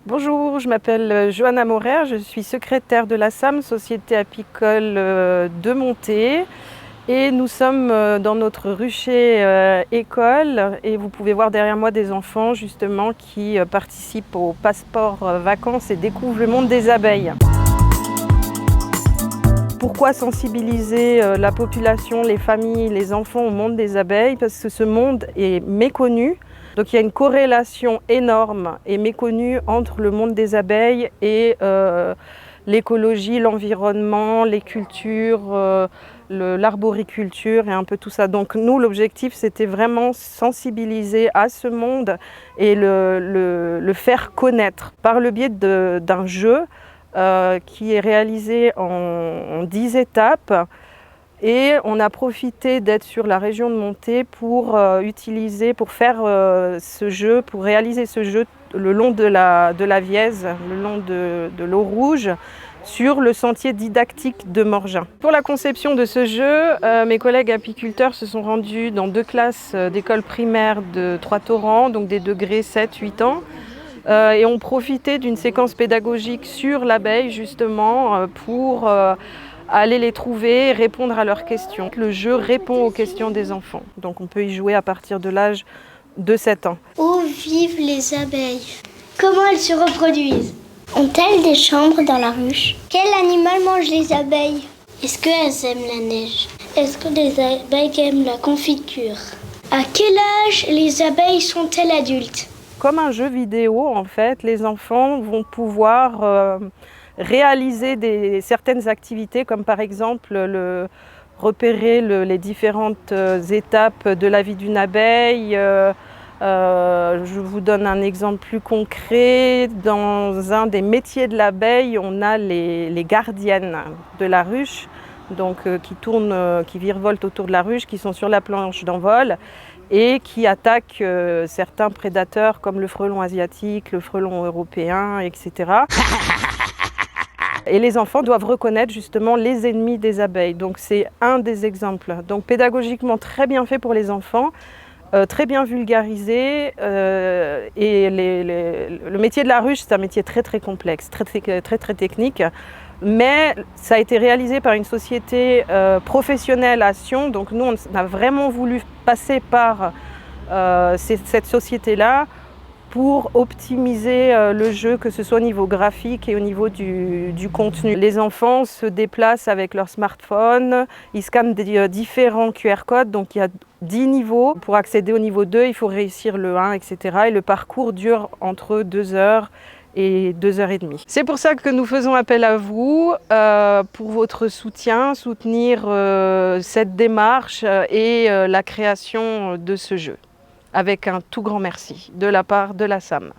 Bonjour, je m'appelle Johanna Morer, je suis secrétaire de la SAM, Société apicole de Montée. Et nous sommes dans notre rucher école et vous pouvez voir derrière moi des enfants justement qui participent au passeport vacances et découvrent le monde des abeilles. Pourquoi sensibiliser la population, les familles, les enfants au monde des abeilles? Parce que ce monde est méconnu. Donc il y a une corrélation énorme et méconnue entre le monde des abeilles et l'écologie, l'environnement, les cultures, l'arboriculture et un peu tout ça. Donc nous, l'objectif, c'était vraiment sensibiliser à ce monde et le faire connaître par le biais d'un jeu qui est réalisé en 10 étapes. Et on a profité d'être sur la région de Montée pour réaliser ce jeu le long de la Vièze, le long de l'eau rouge, sur le sentier didactique de Morgin. Pour la conception de ce jeu, mes collègues apiculteurs se sont rendus dans 2 classes d'école primaire de Trois-Torrents, donc des degrés 7-8 ans, et ont profité d'une séquence pédagogique sur l'abeille justement pour aller les trouver et répondre à leurs questions. Le jeu répond aux questions des enfants, donc on peut y jouer à partir de l'âge de 7 ans. Où vivent les abeilles? Comment elles se reproduisent? Ont-elles des chambres dans la ruche? Quel animal mange les abeilles? Est-ce qu'elles aiment la neige? Est-ce que les abeilles aiment la confiture? À quel âge les abeilles sont-elles adultes? Comme un jeu vidéo, en fait, les enfants vont pouvoir réaliser certaines activités, comme par exemple repérer les différentes étapes de la vie d'une abeille. Je vous donne un exemple plus concret. Dans un des métiers de l'abeille, on a les gardiennes de la ruche, donc qui virevoltent autour de la ruche, qui sont sur la planche d'envol et qui attaquent certains prédateurs comme le frelon asiatique, le frelon européen, etc. Et les enfants doivent reconnaître justement les ennemis des abeilles. Donc c'est un des exemples. Donc pédagogiquement très bien fait pour les enfants, très bien vulgarisé. Et le métier de la ruche, c'est un métier très très complexe, très technique. Mais ça a été réalisé par une société professionnelle à Sion. Donc nous, on a vraiment voulu passer par cette société-là pour optimiser le jeu, que ce soit au niveau graphique et au niveau du contenu. Les enfants se déplacent avec leur smartphone, ils scannent des différents QR codes, donc il y a 10 niveaux. Pour accéder au niveau 2, il faut réussir le 1, etc. Et le parcours dure entre 2 heures et 2h30. C'est pour ça que nous faisons appel à vous pour votre soutien, soutenir cette démarche et la création de ce jeu. Avec un tout grand merci de la part de la SAM.